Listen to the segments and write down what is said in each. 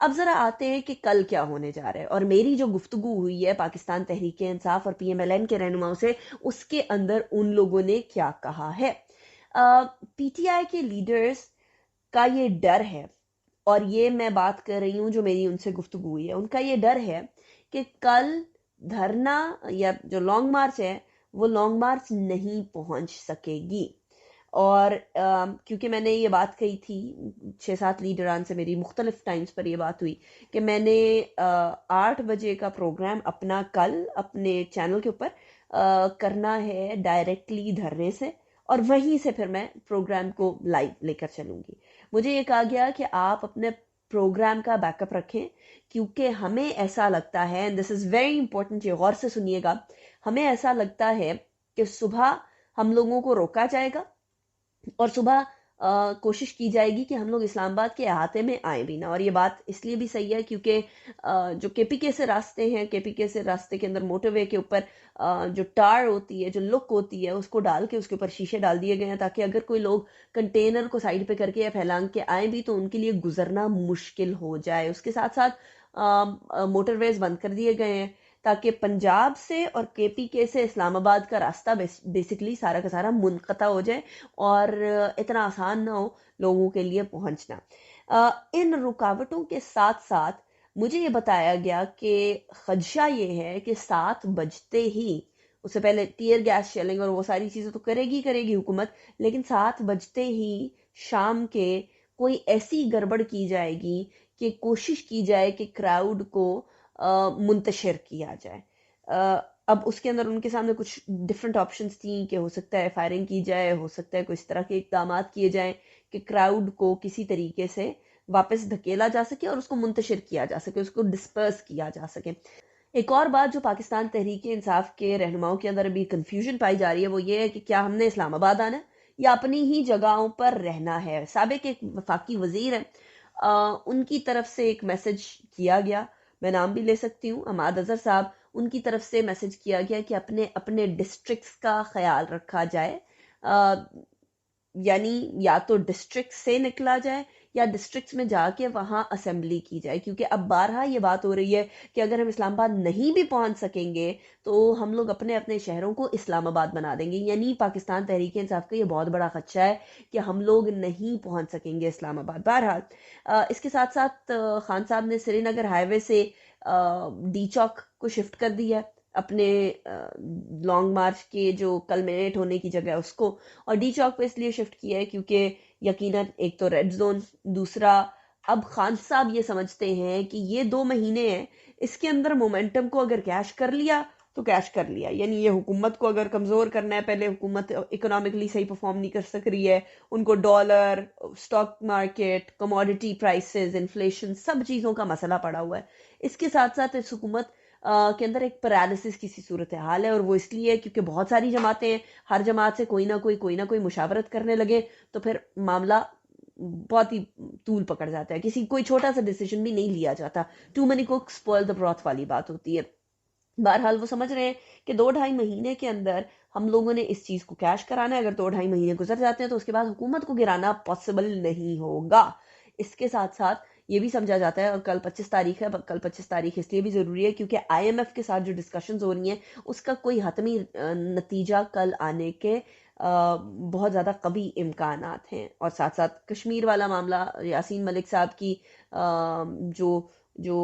اب ذرا آتے ہیں کہ کل کیا ہونے جا رہا ہے، اور میری جو گفتگو ہوئی ہے پاکستان تحریک انصاف اور پی ایم ایل این کے رہنماؤں سے، اس کے اندر ان لوگوں نے کیا کہا ہے۔ پی ٹی آئی کے لیڈرز کا یہ ڈر ہے، اور یہ میں بات کر رہی ہوں جو میری ان سے گفتگو ہوئی ہے، ان کا یہ ڈر ہے کہ کل دھرنا یا جو لانگ مارچ ہے وہ لانگ مارچ نہیں پہنچ سکے گی۔ اور کیونکہ میں نے یہ بات کہی تھی، 6-7 لیڈران سے میری مختلف ٹائمز پر یہ بات ہوئی کہ میں نے 8 بجے کا پروگرام اپنا کل اپنے چینل کے اوپر کرنا ہے ڈائریکٹلی دھرنے سے، اور وہیں سے پھر میں پروگرام کو لائیو لے کر چلوں گی۔ مجھے یہ کہا گیا کہ آپ اپنے پروگرام کا بیک اپ رکھیں، کیونکہ ہمیں ایسا لگتا ہے، and this is very important, یہ غور سے سنیے گا، ہمیں ایسا لگتا ہے کہ صبح ہم لوگوں کو روکا جائے گا، اور صبح کوشش کی جائے گی کہ ہم لوگ اسلام آباد کے احاطے میں آئیں بھی نہ۔ اور یہ بات اس لیے بھی صحیح ہے کیونکہ جو کے پی کے سے راستے ہیں، کے پی کے سے راستے کے اندر موٹر وے کے اوپر جو ٹار ہوتی ہے، جو لک ہوتی ہے، اس کو ڈال کے اس کے اوپر شیشے ڈال دیے گئے ہیں تاکہ اگر کوئی لوگ کنٹینر کو سائڈ پہ کر کے یا پھیلان کے آئیں بھی تو ان کے لیے گزرنا مشکل ہو جائے۔ اس کے ساتھ ساتھ موٹر ویز بند کر دیے گئے ہیں تاکہ پنجاب سے اور کے پی کے سے اسلام آباد کا راستہ بیسیکلی سارا کا سارا منقطع ہو جائے اور اتنا آسان نہ ہو لوگوں کے لیے پہنچنا۔ ان رکاوٹوں کے ساتھ ساتھ مجھے یہ بتایا گیا کہ خدشہ یہ ہے کہ 7 بجتے ہی، اس سے پہلے ٹیئر گیس شیلنگ اور وہ ساری چیزیں تو کرے گی حکومت، لیکن 7 بجتے ہی شام کے کوئی ایسی گڑبڑ کی جائے گی کہ کوشش کی جائے کہ کراؤڈ کو منتشر کیا جائے۔ اب اس کے اندر ان کے سامنے کچھ ڈفرینٹ آپشنز تھیں کہ ہو سکتا ہے فائرنگ کی جائے، ہو سکتا ہے کوئی اس طرح کے اقدامات کیے جائیں کہ کراؤڈ کو کسی طریقے سے واپس دھکیلا جا سکے اور اس کو منتشر کیا جا سکے، اس کو ڈسپرس کیا جا سکے۔ ایک اور بات جو پاکستان تحریک انصاف کے رہنماؤں کے اندر ابھی کنفیوژن پائی جا رہی ہے وہ یہ ہے کہ کیا ہم نے اسلام آباد آنا ہے یا اپنی ہی جگہوں پر رہنا ہے۔ سابق ایک وفاقی وزیر ہیں، ان کی طرف سے ایک میسج کیا گیا، میں نام بھی لے سکتی ہوں، عماد اظہر صاحب، ان کی طرف سے میسج کیا گیا کہ اپنے اپنے ڈسٹرکٹس کا خیال رکھا جائے، یعنی یا تو ڈسٹرکٹ سے نکلا جائے یا ڈسٹرکٹس میں جا کے وہاں اسمبلی کی جائے، کیونکہ اب بارہا یہ بات ہو رہی ہے کہ اگر ہم اسلام آباد نہیں بھی پہنچ سکیں گے تو ہم لوگ اپنے اپنے شہروں کو اسلام آباد بنا دیں گے۔ یعنی پاکستان تحریک انصاف کا یہ بہت بڑا خدشہ ہے کہ ہم لوگ نہیں پہنچ سکیں گے اسلام آباد۔ بہرحال اس کے ساتھ ساتھ خان صاحب نے سری نگر ہائی وے سے ڈی چوک کو شفٹ کر دیا ہے، اپنے لانگ مارچ کے جو کلمینیٹ ہونے کی جگہ اس کو، اور ڈی چوک پہ اس لیے شفٹ کیا ہے کیونکہ یقیناً ایک تو ریڈ زون، دوسرا اب خان صاحب یہ سمجھتے ہیں کہ یہ 2 مہینے ہیں، اس کے اندر مومنٹم کو اگر کیش کر لیا تو کیش کر لیا، یعنی یہ حکومت کو اگر کمزور کرنا ہے، پہلے حکومت اکنامکلی صحیح پرفارم نہیں کر سک رہی ہے، ان کو dollar, stock market, commodity prices, inflation, سب چیزوں کا مسئلہ پڑا ہوا ہے۔ اس کے ساتھ ساتھ اس حکومت کے اندر ایک پیرالسس کی سی صورتحال ہے، اور وہ اس لیے کیونکہ بہت ساری جماعتیں ہیں، ہر جماعت سے کوئی نہ کوئی مشاورت کرنے لگے تو پھر معاملہ بہت ہی طول پکڑ جاتا ہے، کوئی چھوٹا سا ڈیسیجن بھی نہیں لیا جاتا، too many cook spoil the broth والی بات ہوتی ہے۔ بہرحال وہ سمجھ رہے ہیں کہ 2-2.5 مہینے کے اندر ہم لوگوں نے اس چیز کو کیش کرانا ہے، اگر 2-2.5 مہینے گزر جاتے ہیں تو اس کے بعد حکومت کو گرانا پاسبل نہیں ہوگا۔ اس کے ساتھ ساتھ یہ بھی سمجھا جاتا ہے، اور کل 25 تاریخ ہے، کل 25 تاریخ اس لیے بھی ضروری ہے کیونکہ آئی ایم ایف کے ساتھ جو ڈسکشنز ہو رہی ہیں اس کا کوئی حتمی نتیجہ کل آنے کے بہت زیادہ قوی امکانات ہیں۔ اور ساتھ ساتھ کشمیر والا معاملہ، یاسین ملک صاحب کی جو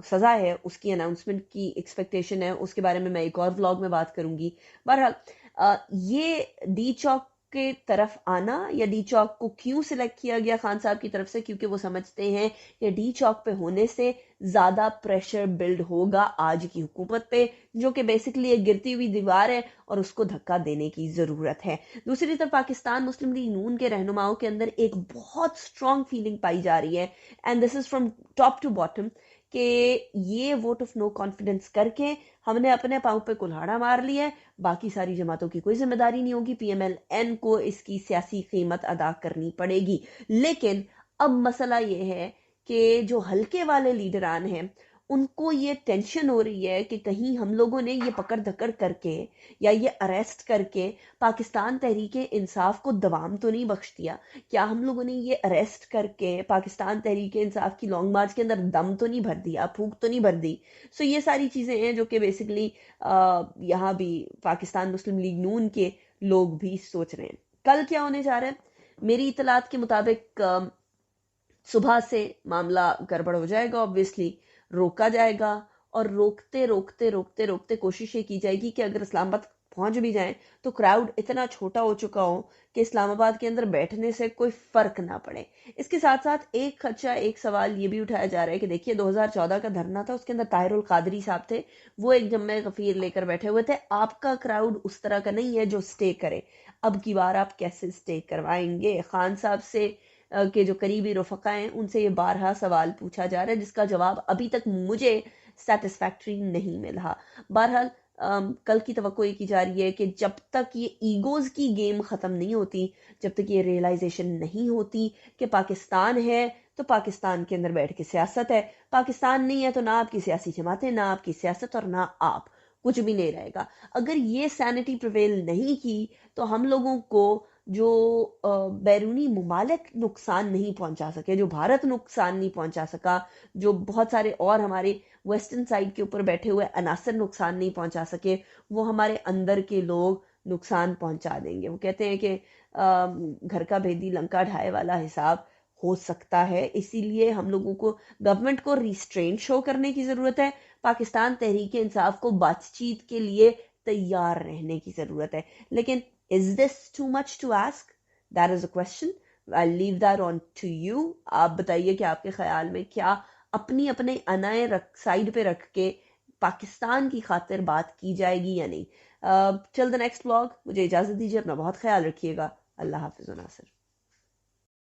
سزا ہے اس کی اناؤنسمنٹ کی ایکسپیکٹیشن ہے، اس کے بارے میں میں ایک اور ولاگ میں بات کروں گی۔ بہرحال یہ ڈی چوک کے طرف آنا، یا ڈی چوک کو کیوں سلیکٹ کیا گیا خان صاحب کی طرف سے، کیونکہ وہ سمجھتے ہیں کہ ڈی چوک پہ ہونے سے زیادہ پریشر بلڈ ہوگا آج کی حکومت پہ، جو کہ بیسکلی ایک گرتی ہوئی دیوار ہے اور اس کو دھکا دینے کی ضرورت ہے۔ دوسری طرف پاکستان مسلم لیگ نون کے رہنماؤں کے اندر ایک بہت اسٹرانگ فیلنگ پائی جا رہی ہے، and this is from top to bottom, کہ یہ ووٹ آف نو کانفیڈنس کر کے ہم نے اپنے پاؤں پہ کلہاڑا مار لیا ہے، باقی ساری جماعتوں کی کوئی ذمہ داری نہیں ہوگی، پی ایم ایل این کو اس کی سیاسی قیمت ادا کرنی پڑے گی۔ لیکن اب مسئلہ یہ ہے کہ جو ہلکے والے لیڈران ہیں ان کو یہ ٹینشن ہو رہی ہے کہ کہیں ہم لوگوں نے یہ پکڑ دھکڑ کر کے یا یہ اریسٹ کر کے پاکستان تحریک انصاف کو دوام تو نہیں بخش دیا، کیا ہم لوگوں نے یہ اریسٹ کر کے پاکستان تحریک انصاف کی لانگ مارچ کے اندر دم تو نہیں بھر دیا، پھونک تو نہیں بھر دی. سو یہ ساری چیزیں ہیں جو کہ بیسیکلی یہاں بھی پاکستان مسلم لیگ نون کے لوگ بھی سوچ رہے ہیں. کل کیا ہونے جا رہا ہے؟ میری اطلاعات کے مطابق صبح سے معاملہ گڑبڑ ہو جائے گا، obviously روکا جائے گا، اور روکتے روکتے روکتے روکتے کوشش یہ کی جائے گی کہ اگر اسلام آباد پہنچ بھی جائیں تو کراؤڈ اتنا چھوٹا ہو چکا ہو کہ اسلام آباد کے اندر بیٹھنے سے کوئی فرق نہ پڑے. اس کے ساتھ ساتھ ایک خدشہ، ایک سوال یہ بھی اٹھایا جا رہا ہے کہ دیکھیے 2014 کا دھرنا تھا، اس کے اندر طاہر القادری صاحب تھے، وہ ایک جمع غفیر لے کر بیٹھے ہوئے تھے. آپ کا کراؤڈ اس طرح کا نہیں ہے جو سٹے کرے. اب کی بار آپ کیسے سٹے کروائیں گے؟ خان صاحب سے کے جو قریبی رفقا ہیں ان سے یہ بارہا سوال پوچھا جا رہا ہے، جس کا جواب ابھی تک مجھے سیٹسفیکٹری نہیں ملا. بہرحال کل کی توقع یہ کی جا رہی ہے کہ جب تک یہ ایگوز کی گیم ختم نہیں ہوتی، جب تک یہ ریئلائزیشن نہیں ہوتی کہ پاکستان ہے تو پاکستان کے اندر بیٹھ کے سیاست ہے، پاکستان نہیں ہے تو نہ آپ کی سیاسی جماعتیں، نہ آپ کی سیاست، اور نہ آپ، کچھ بھی نہیں رہے گا. اگر یہ سینٹی پریویل نہیں کی تو ہم لوگوں کو جو بیرونی ممالک نقصان نہیں پہنچا سکے، جو بھارت نقصان نہیں پہنچا سکا، جو بہت سارے اور ہمارے ویسٹرن سائڈ کے اوپر بیٹھے ہوئے عناصر نقصان نہیں پہنچا سکے، وہ ہمارے اندر کے لوگ نقصان پہنچا دیں گے. وہ کہتے ہیں کہ گھر کا بھیدی لنکا ڈھائے والا حساب ہو سکتا ہے. اسی لیے ہم لوگوں کو گورنمنٹ کو ریسٹرینٹ شو کرنے کی ضرورت ہے، پاکستان تحریک انصاف کو بات چیت کے لیے تیار رہنے کی ضرورت ہے. لیکن is this too much to ask? That is a question. I'll leave that on to you. آپ بتائیے کہ آپ کے خیال میں کیا اپنی اپنے انائے سائڈ پہ رکھ کے پاکستان کی خاطر بات کی جائے گی یا نہیں. Till the next vlog مجھے اجازت دیجیے، اپنا بہت خیال رکھیے گا. اللہ حافظ و ناصر.